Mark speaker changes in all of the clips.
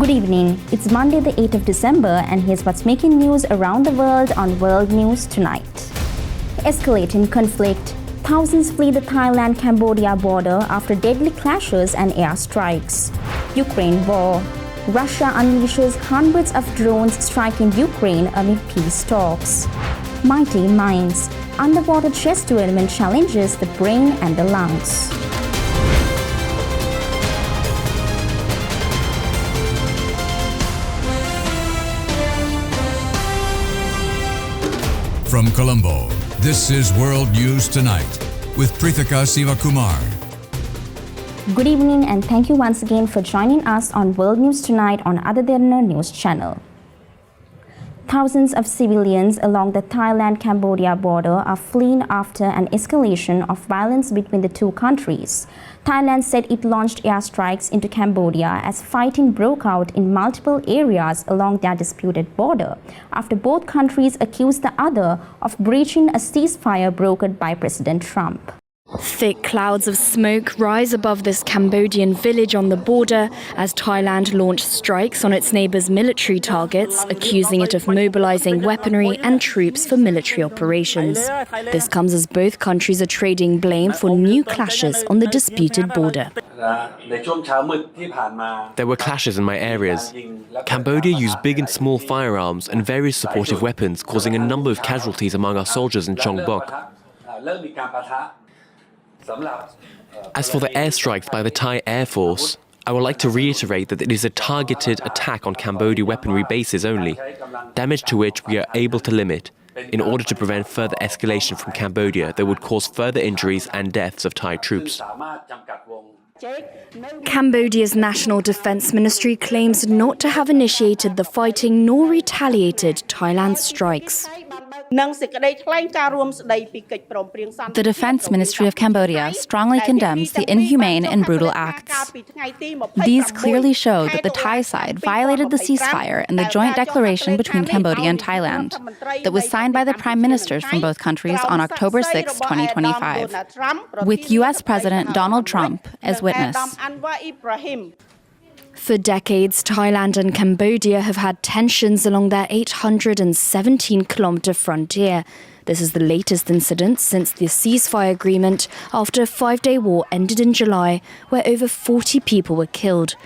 Speaker 1: Good evening. It's Monday, the 8th of December, and here's what's making news around the world on World News Tonight. Escalating conflict. Thousands flee the Thailand-Cambodia border after deadly clashes and airstrikes. Ukraine war. Russia unleashes hundreds of drones striking Ukraine amid peace talks. Mighty minds. Underwater chess tournament challenges the brain and the lungs.
Speaker 2: From Colombo, this is World News Tonight with Prithika Sivakumar.
Speaker 1: Good evening and thank you once again for joining us on World News Tonight on Derana News Channel. Thousands of civilians along the Thailand-Cambodia border are fleeing after an escalation of violence between the two countries. Thailand said it launched airstrikes into Cambodia as fighting broke out in multiple areas along their disputed border, after both countries accused the other of breaching a ceasefire brokered by President Trump.
Speaker 3: Thick clouds of smoke rise above this Cambodian village on the border as Thailand launched strikes on its neighbour's military targets, accusing it of mobilising weaponry and troops for military operations. This comes as both countries are trading blame for new clashes on the disputed border.
Speaker 4: There were clashes in my areas. Cambodia used big and small firearms and various supportive weapons, causing a number of casualties among our soldiers in Chongbuk. As for the airstrikes by the Thai Air Force, I would like to reiterate that it is a targeted attack on Cambodia weaponry bases only, damage to which we are able to limit, in order to prevent further escalation from Cambodia that would cause further injuries and deaths of Thai troops.
Speaker 3: Cambodia's National Defence Ministry claims not to have initiated the fighting nor retaliated Thailand's strikes.
Speaker 5: The Defense Ministry of Cambodia strongly condemns the inhumane and brutal acts. These clearly show that the Thai side violated the ceasefire in the joint declaration between Cambodia and Thailand that was signed by the prime ministers from both countries on October 6, 2025, with U.S. President Donald Trump as witness.
Speaker 3: For decades, Thailand and Cambodia have had tensions along their 817-kilometre frontier. This is the latest incident since the ceasefire agreement after a 5-day war ended in July, where over 40 people were killed.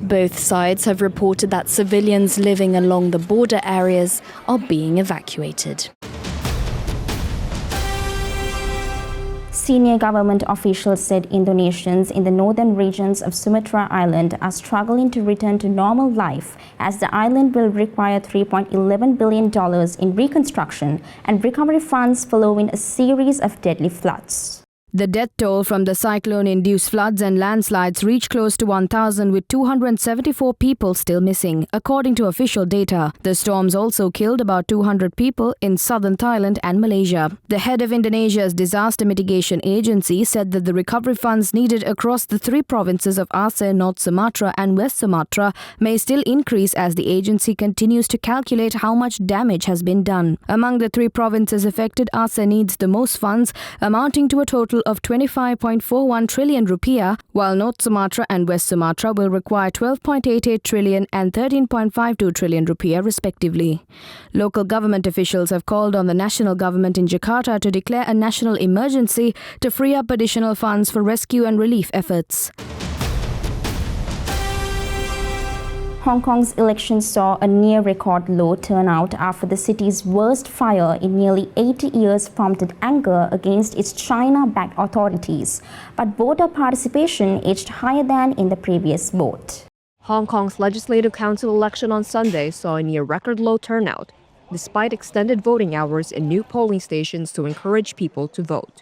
Speaker 3: Both sides have reported that civilians living along the border areas are being evacuated.
Speaker 1: Senior government officials said Indonesians in the northern regions of Sumatra Island are struggling to return to normal life as the island will require $3.11 billion in reconstruction and recovery funds following a series of deadly floods.
Speaker 6: The death toll from the cyclone-induced floods and landslides reached close to 1,000, with 274 people still missing, according to official data. The storms also killed about 200 people in southern Thailand and Malaysia. The head of Indonesia's Disaster Mitigation Agency said that the recovery funds needed across the three provinces of Aceh, North Sumatra and West Sumatra may still increase as the agency continues to calculate how much damage has been done. Among the three provinces affected, Aceh needs the most funds, amounting to a total of 25.41 trillion rupiah, while North Sumatra and West Sumatra will require 12.88 trillion and 13.52 trillion rupiah respectively. Local government officials have called on the national government in Jakarta to declare a national emergency to free up additional funds for rescue and relief efforts.
Speaker 1: Hong Kong's elections saw a near-record low turnout after the city's worst fire in nearly 80 years prompted anger against its China-backed authorities. But voter participation edged higher than in the previous vote.
Speaker 7: Hong Kong's Legislative Council election on Sunday saw a near-record low turnout, despite extended voting hours and new polling stations to encourage people to vote.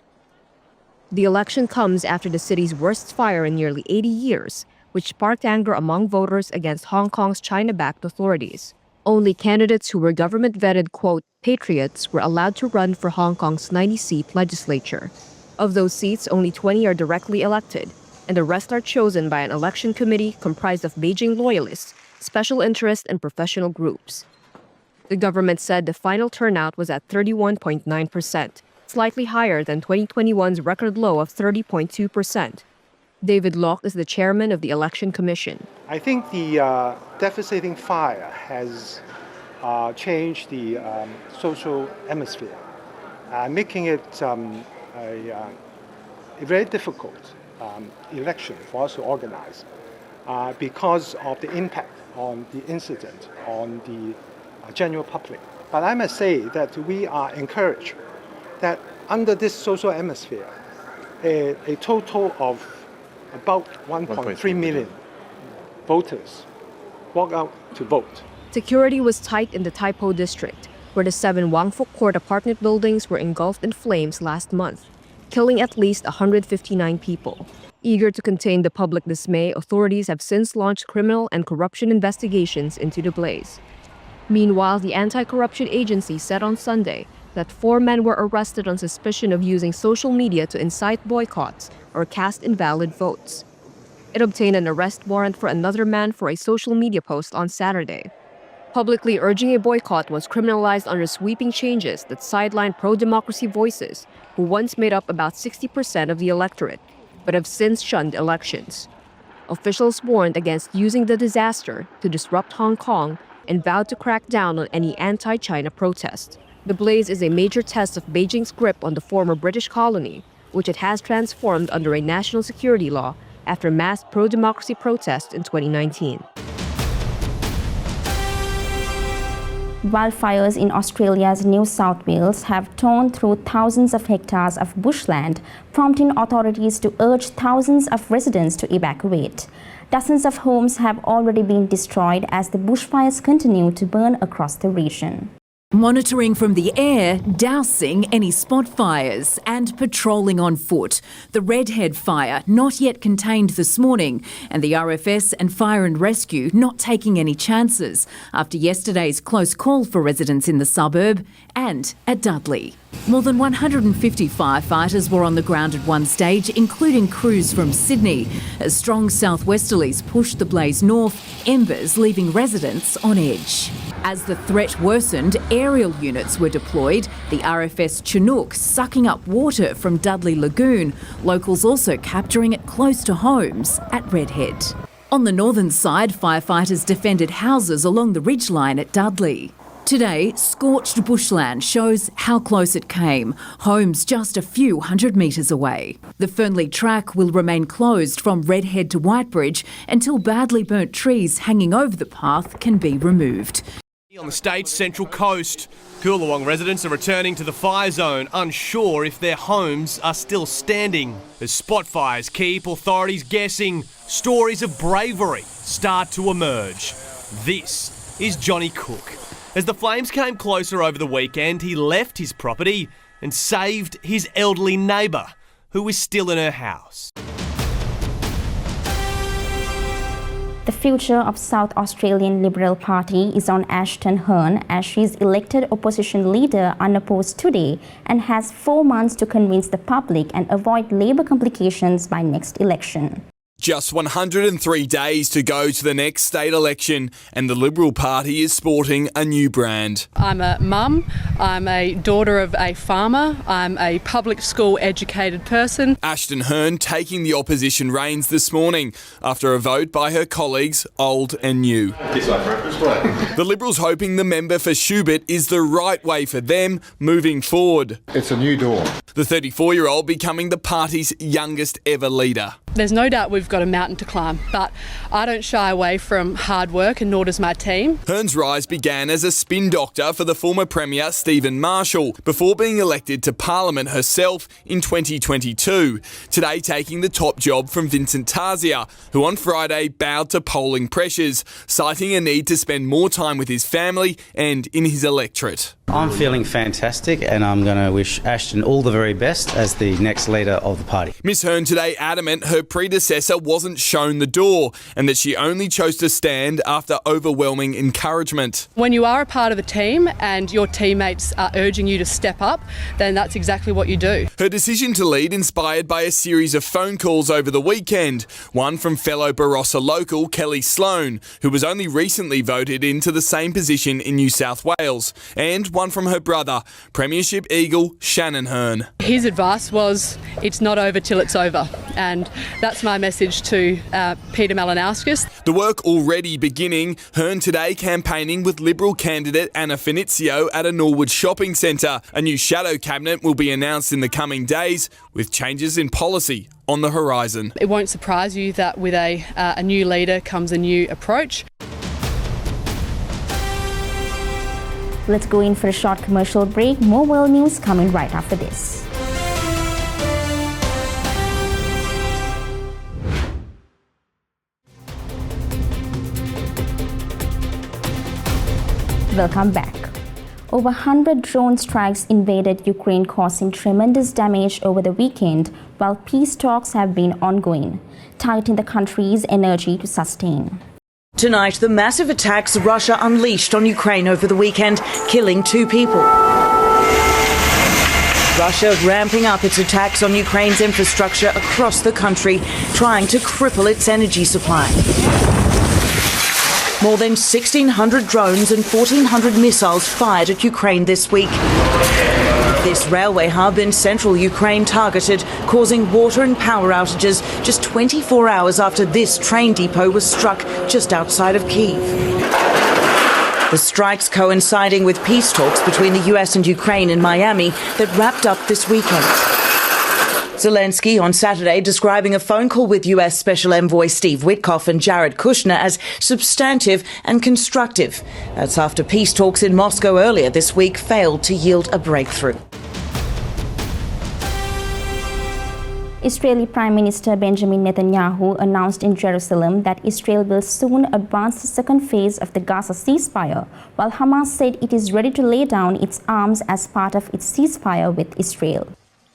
Speaker 7: The election comes after the city's worst fire in nearly 80 years, which sparked anger among voters against Hong Kong's China-backed authorities. Only candidates who were government-vetted, quote, patriots were allowed to run for Hong Kong's 90-seat legislature. Of those seats, only 20 are directly elected, and the rest are chosen by an election committee comprised of Beijing loyalists, special interest, and professional groups. The government said the final turnout was at 31.9%, slightly higher than 2021's record low of 30.2%. David Locke is the chairman of the Election Commission.
Speaker 8: I think the devastating fire has changed the social atmosphere, making it a very difficult election for us to organize because of the impact on the incident on the general public. But I must say that we are encouraged that under this social atmosphere, a total of about 1.3 million voters walk out to vote.
Speaker 7: Security was tight in the Tai Po district, where the 7 Wang Fuk Court apartment buildings were engulfed in flames last month, killing at least 159 people. Eager to contain the public dismay, authorities have since launched criminal and corruption investigations into the blaze. Meanwhile, the anti-corruption agency said on Sunday that 4 men were arrested on suspicion of using social media to incite boycotts or cast invalid votes. It obtained an arrest warrant for another man for a social media post on Saturday. Publicly urging a boycott was criminalized under sweeping changes that sidelined pro-democracy voices, who once made up about 60% of the electorate, but have since shunned elections. Officials warned against using the disaster to disrupt Hong Kong and vowed to crack down on any anti-China protest. The blaze is a major test of Beijing's grip on the former British colony, which it has transformed under a national security law after mass pro-democracy protests in 2019.
Speaker 1: Wildfires in Australia's New South Wales have torn through thousands of hectares of bushland, prompting authorities to urge thousands of residents to evacuate. Dozens of homes have already been destroyed as the bushfires continue to burn across the region.
Speaker 9: Monitoring from the air, dousing any spot fires and patrolling on foot. The Redhead fire not yet contained this morning, and the RFS and Fire and Rescue not taking any chances after yesterday's close call for residents in the suburb and at Dudley. More than 150 firefighters were on the ground at one stage, including crews from Sydney, as strong southwesterlies pushed the blaze north, embers leaving residents on edge. As the threat worsened, aerial units were deployed, the RFS Chinook sucking up water from Dudley Lagoon, locals also capturing it close to homes at Redhead. On the northern side, firefighters defended houses along the ridgeline at Dudley. Today, scorched bushland shows how close it came, homes just a few hundred metres away. The Fernley track will remain closed from Redhead to Whitebridge until badly burnt trees hanging over the path can be removed.
Speaker 10: On the state's central coast, Coolawong residents are returning to the fire zone, unsure if their homes are still standing. As spot fires keep authorities guessing, stories of bravery start to emerge. This is Johnny Cook. As the flames came closer over the weekend, he left his property and saved his elderly neighbour, who is still in her house.
Speaker 1: The future of South Australian Liberal Party is on Ashton Hearn as she is elected opposition leader unopposed today and has 4 months to convince the public and avoid Labor complications by next election.
Speaker 11: Just 103 days to go to the next state election, and the Liberal Party is sporting a new brand.
Speaker 12: I'm a mum, I'm a daughter of a farmer, I'm a public school educated person.
Speaker 11: Ashton Hearn taking the opposition reins this morning after a vote by her colleagues, old and new. The Liberals hoping the member for Schubert is the right way for them moving forward.
Speaker 13: It's a new dawn.
Speaker 11: The 34-year-old becoming the party's youngest ever leader.
Speaker 12: There's no doubt we've got a mountain to climb, but I don't shy away from hard work, and nor does my team.
Speaker 11: Hearn's rise began as a spin doctor for the former Premier Stephen Marshall before being elected to Parliament herself in 2022. Today taking the top job from Vincent Tarzia, who on Friday bowed to polling pressures, citing a need to spend more time with his family and in his electorate.
Speaker 14: I'm feeling fantastic, and I'm going to wish Ashton all the very best as the next leader of the party.
Speaker 11: Miss Hearn today adamant her predecessor wasn't shown the door and that she only chose to stand after overwhelming encouragement.
Speaker 12: When you are a part of the team and your teammates are urging you to step up, then that's exactly what you do.
Speaker 11: Her decision to lead inspired by a series of phone calls over the weekend, one from fellow Barossa local Kelly Sloan, who was only recently voted into the same position in New South Wales, and one from her brother, Premiership Eagle Shannon Hearn.
Speaker 12: His advice was, it's not over till it's over. and that's my message to Peter Malinowskis.
Speaker 11: The work already beginning. Hearn today campaigning with Liberal candidate Anna Finizio at a Norwood shopping centre. A new shadow cabinet will be announced in the coming days, with changes in policy on the horizon.
Speaker 12: It won't surprise you that with a new leader comes a new approach.
Speaker 1: Let's go in for a short commercial break. More world news coming right after this. Welcome back. Over 100 drone strikes invaded Ukraine, causing tremendous damage over the weekend, while peace talks have been ongoing, tightening the country's energy to sustain.
Speaker 13: Tonight, the massive attacks Russia unleashed on Ukraine over the weekend, killing 2 people. Russia ramping up its attacks on Ukraine's infrastructure across the country, trying to cripple its energy supply. More than 1,600 drones and 1,400 missiles fired at Ukraine this week. This railway hub in central Ukraine targeted, causing water and power outages just 24 hours after this train depot was struck just outside of Kyiv. The strikes coinciding with peace talks between the US and Ukraine in Miami that wrapped up this weekend. Zelensky on Saturday describing a phone call with US Special Envoy Steve Witkoff and Jared Kushner as substantive and constructive. That's after peace talks in Moscow earlier this week failed to yield a breakthrough.
Speaker 1: Israeli Prime Minister Benjamin Netanyahu announced in Jerusalem that Israel will soon advance the second phase of the Gaza ceasefire, while Hamas said it is ready to lay down its arms as part of its ceasefire with Israel.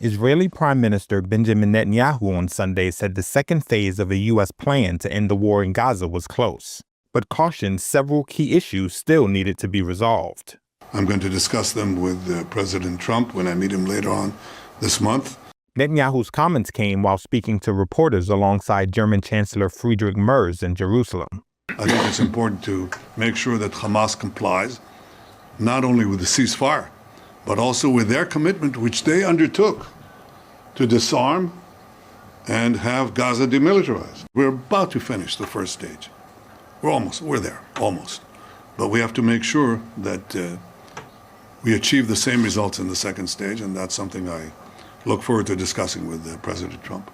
Speaker 15: Israeli Prime Minister Benjamin Netanyahu on Sunday said the second phase of a U.S. plan to end the war in Gaza was close, but cautioned several key issues still needed to be resolved.
Speaker 16: I'm going to discuss them with President Trump when I meet him later on this month.
Speaker 15: Netanyahu's comments came while speaking to reporters alongside German Chancellor Friedrich Merz in Jerusalem.
Speaker 16: I think it's important to make sure that Hamas complies, not only with the ceasefire, but also with their commitment, which they undertook, to disarm and have Gaza demilitarized. We're about to finish the first stage. We're there, almost. But we have to make sure that we achieve the same results in the second stage, and that's something I look forward to discussing with President Trump.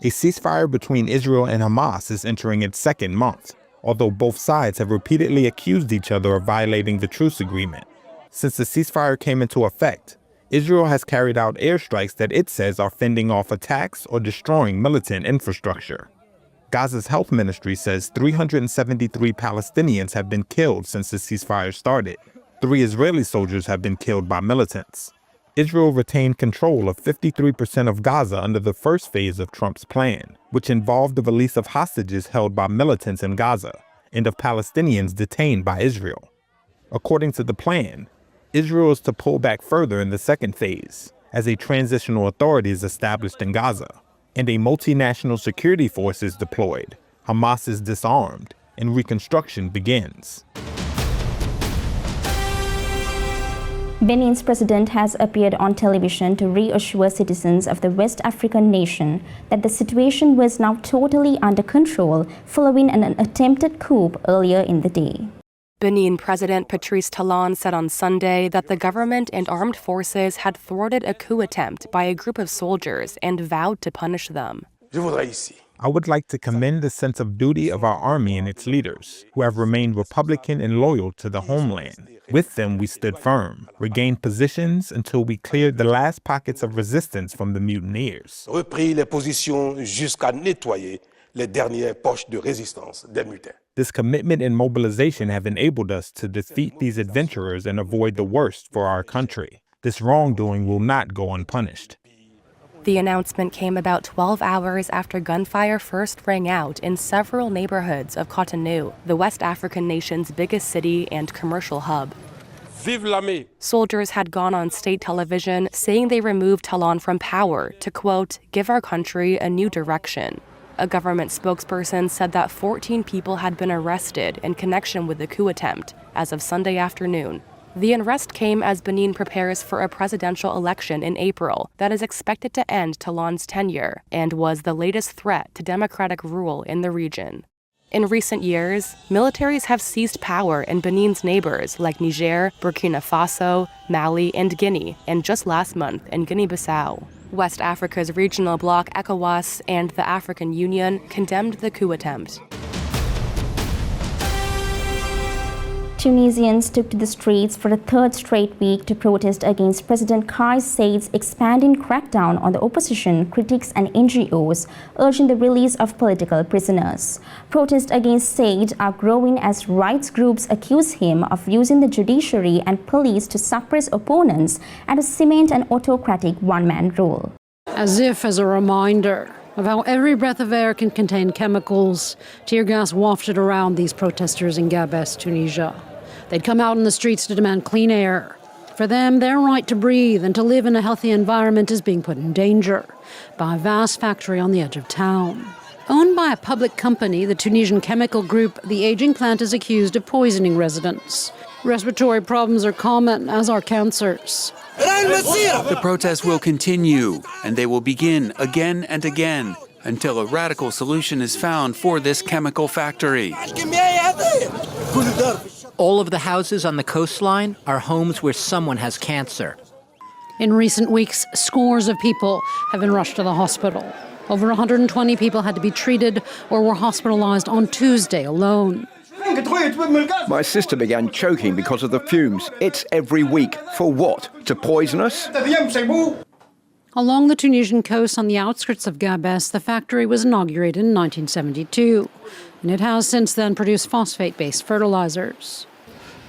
Speaker 15: A ceasefire between Israel and Hamas is entering its second month, although both sides have repeatedly accused each other of violating the truce agreement. Since the ceasefire came into effect, Israel has carried out airstrikes that it says are fending off attacks or destroying militant infrastructure. Gaza's health ministry says 373 Palestinians have been killed since the ceasefire started. 3 Israeli soldiers have been killed by militants. Israel retained control of 53% of Gaza under the first phase of Trump's plan, which involved the release of hostages held by militants in Gaza and of Palestinians detained by Israel. According to the plan, Israel is to pull back further in the second phase, as a transitional authority is established in Gaza, and a multinational security force is deployed, Hamas is disarmed, and reconstruction begins.
Speaker 1: Benin's president has appeared on television to reassure citizens of the West African nation that the situation was now totally under control following an attempted coup earlier in the day.
Speaker 17: Benin President Patrice Talon said on Sunday that the government and armed forces had thwarted a coup attempt by a group of soldiers and vowed to punish them.
Speaker 15: I would like to commend the sense of duty of our army and its leaders, who have remained Republican and loyal to the homeland. With them, we stood firm, regained positions until we cleared the last pockets of resistance from the mutineers. This commitment and mobilization have enabled us to defeat these adventurers and avoid the worst for our country. This wrongdoing will not go unpunished.
Speaker 17: The announcement came about 12 hours after gunfire first rang out in several neighborhoods of Cotonou, the West African nation's biggest city and commercial hub.
Speaker 18: Vive l'armée!
Speaker 17: Soldiers had gone on state television saying they removed Talon from power to, quote, give our country a new direction. A government spokesperson said that 14 people had been arrested in connection with the coup attempt as of Sunday afternoon. The unrest came as Benin prepares for a presidential election in April that is expected to end Talon's tenure and was the latest threat to democratic rule in the region. In recent years, militaries have seized power in Benin's neighbors like Niger, Burkina Faso, Mali, and Guinea, and just last month in Guinea-Bissau. West Africa's regional bloc ECOWAS and the African Union condemned the coup attempt.
Speaker 1: Tunisians took to the streets for a third straight week to protest against President Kais Saied's expanding crackdown on the opposition, critics and NGOs, urging the release of political prisoners. Protests against Saied are growing as rights groups accuse him of using the judiciary and police to suppress opponents and to cement an autocratic one-man rule.
Speaker 18: As if as a reminder of how every breath of air can contain chemicals, tear gas wafted around these protesters in Gabes, Tunisia. They'd come out in the streets to demand clean air. For them, their right to breathe and to live in a healthy environment is being put in danger by a vast factory on the edge of town. Owned by a public company, the Tunisian chemical group, the aging plant is accused of poisoning residents. Respiratory problems are common, as are cancers.
Speaker 19: The protests will continue, and they will begin again and again until a radical solution is found for this chemical factory.
Speaker 20: All of the houses on the coastline are homes where someone has cancer.
Speaker 18: In recent weeks, scores of people have been rushed to the hospital. Over 120 people had to be treated or were hospitalized on Tuesday alone.
Speaker 21: My sister began choking because of the fumes. It's every week. For what? To poison us?
Speaker 18: Along the Tunisian coast on the outskirts of Gabes, the factory was inaugurated in 1972, and it has since then produced phosphate-based fertilizers.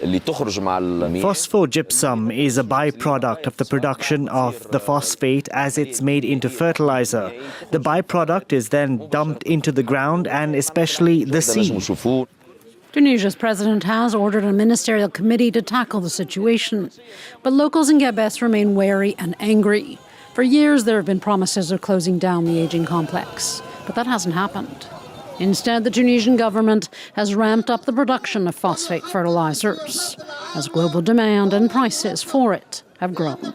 Speaker 22: Phosphogypsum is a byproduct of the production of the phosphate as it's made into fertilizer. The byproduct is then dumped into the ground and especially the sea.
Speaker 18: Tunisia's president has ordered a ministerial committee to tackle the situation, but locals in Gabes remain wary and angry. For years, there have been promises of closing down the aging complex, but that hasn't happened. Instead, the Tunisian government has ramped up the production of phosphate fertilizers as global demand and prices for it have grown.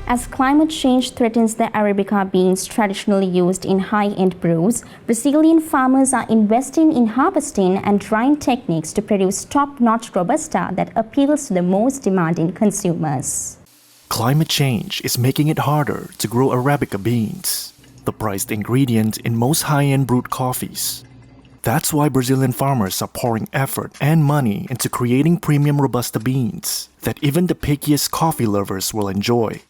Speaker 1: As climate change threatens the Arabica beans traditionally used in high-end brews, Brazilian farmers are investing in harvesting and drying techniques to produce top-notch Robusta that appeals to the most demanding consumers.
Speaker 23: Climate change is making it harder to grow Arabica beans, the prized ingredient in most high-end brewed coffees. That's why Brazilian farmers are pouring effort and money into creating premium Robusta beans that even the pickiest coffee lovers will enjoy.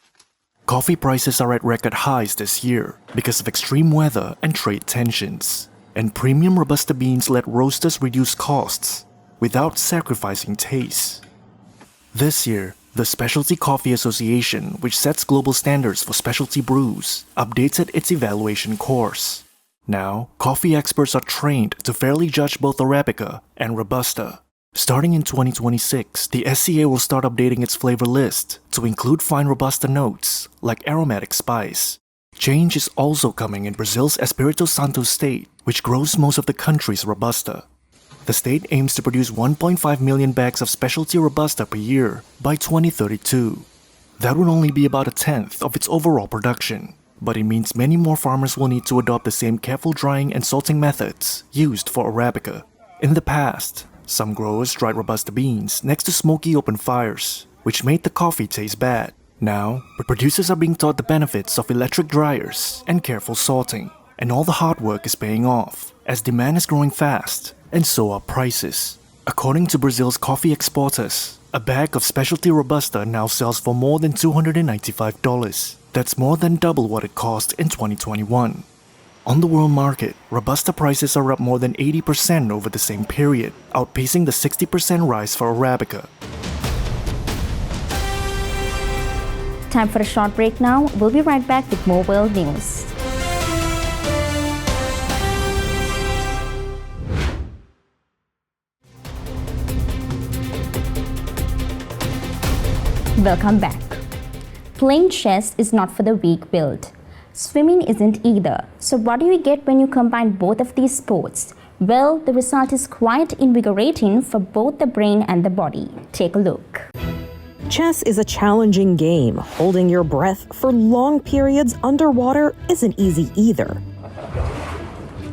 Speaker 23: Coffee prices are at record highs this year because of extreme weather and trade tensions. And premium Robusta beans let roasters reduce costs without sacrificing taste. This year, the Specialty Coffee Association, which sets global standards for specialty brews, updated its evaluation course. Now, coffee experts are trained to fairly judge both Arabica and Robusta. Starting in 2026, the SCA will start updating its flavor list to include fine Robusta notes like aromatic spice. Change is also coming in Brazil's Espírito Santo state, which grows most of the country's Robusta. The state aims to produce 1.5 million bags of specialty Robusta per year by 2032. That would only be about a tenth of its overall production, but it means many more farmers will need to adopt the same careful drying and salting methods used for Arabica. In the past, some growers dried Robusta beans next to smoky open fires, which made the coffee taste bad. Now, producers are being taught the benefits of electric dryers and careful salting, and all the hard work is paying off, as demand is growing fast, and so are prices. According to Brazil's coffee exporters, a bag of specialty Robusta now sells for more than $295. That's more than double what it cost in 2021. On the world market, Robusta prices are up more than 80% over the same period, outpacing the 60% rise for Arabica.
Speaker 1: Time for a short break now. We'll be right back with more world news. Welcome back. Playing chess is not for the weak-willed. Swimming isn't either. So what do you get when you combine both of these sports? Well, the result is quite invigorating for both the brain and the body. Take a look.
Speaker 2: Chess is a challenging game. Holding your breath for long periods underwater isn't easy either.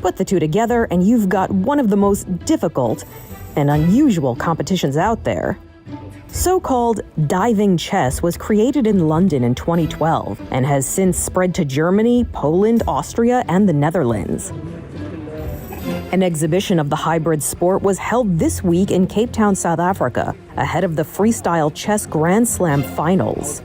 Speaker 2: Put the two together and you've got one of the most difficult and unusual competitions out there. So-called diving chess was created in London in 2012 and has since spread to Germany, Poland, Austria, and the Netherlands. An exhibition of the hybrid sport was held this week in Cape Town, South Africa, ahead of the freestyle chess Grand Slam finals.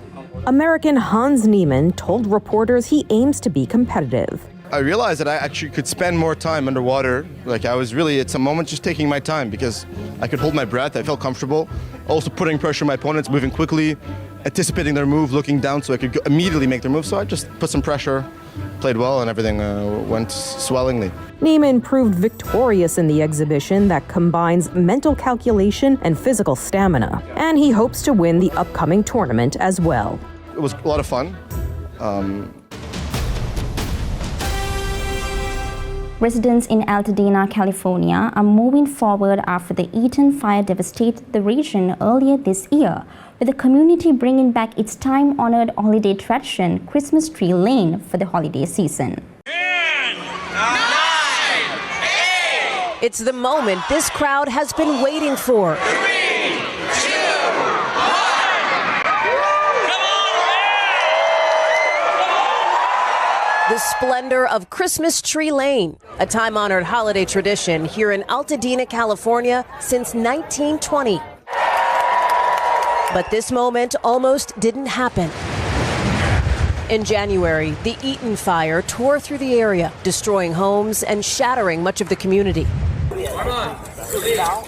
Speaker 2: American Hans Niemann told reporters he aims to be competitive.
Speaker 4: I realized that I actually could spend more time underwater. It's a moment just taking my time because I could hold my breath, I felt comfortable. Also putting pressure on my opponents, moving quickly, anticipating their move, looking down so I could immediately make their move. So I just put some pressure, played well, and everything went swellingly.
Speaker 2: Niemann proved victorious in the exhibition that combines mental calculation and physical stamina, and he hopes to win the upcoming tournament as well.
Speaker 4: It was a lot of fun.
Speaker 1: Residents in Altadena, California are moving forward after the Eaton fire devastated the region earlier this year, with the community bringing back its time-honored holiday tradition, Christmas Tree Lane, for the holiday season.
Speaker 5: 10, 9, 8. It's the moment this crowd has been waiting for. 3, 2, 1. The splendor of Christmas Tree Lane, a time-honored holiday tradition here in Altadena, California since 1920. But this moment almost didn't happen. In January, the Eaton fire tore through the area, destroying homes and shattering much of the community.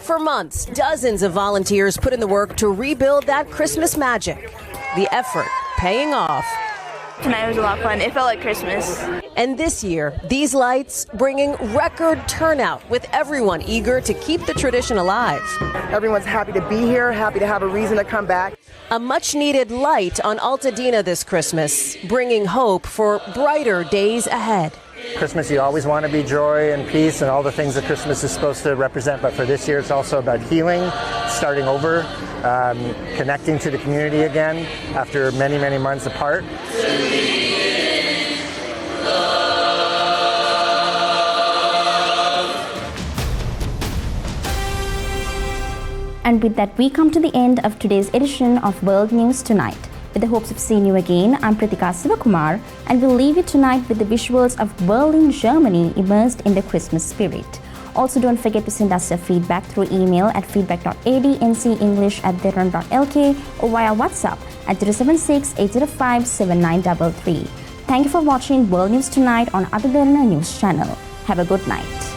Speaker 5: For months, dozens of volunteers put in the work to rebuild that Christmas magic. The effort paying off.
Speaker 24: Tonight was a lot of fun. It felt like Christmas.
Speaker 5: And this year, these lights bringing record turnout, with everyone eager to keep the tradition alive.
Speaker 25: Everyone's happy to be here, happy to have a reason to come back.
Speaker 5: A much-needed light on Altadena this Christmas, bringing hope for brighter days ahead.
Speaker 26: Christmas, you always want to be joy and peace and all the things that Christmas is supposed to represent, but for this year it's also about healing, starting over, connecting to the community again after many, many months apart.
Speaker 1: And with that, we come to the end of today's edition of World News Tonight. With the hopes of seeing you again, I'm Pritika Sivakumar, and we'll leave you tonight with the visuals of Berlin, Germany, immersed in the Christmas spirit. Also, don't forget to send us your feedback through email at feedback.adncenglish@derana.lk or via WhatsApp at 076-805-7933. Thank you for watching World News Tonight on Other Derana News Channel. Have a good night.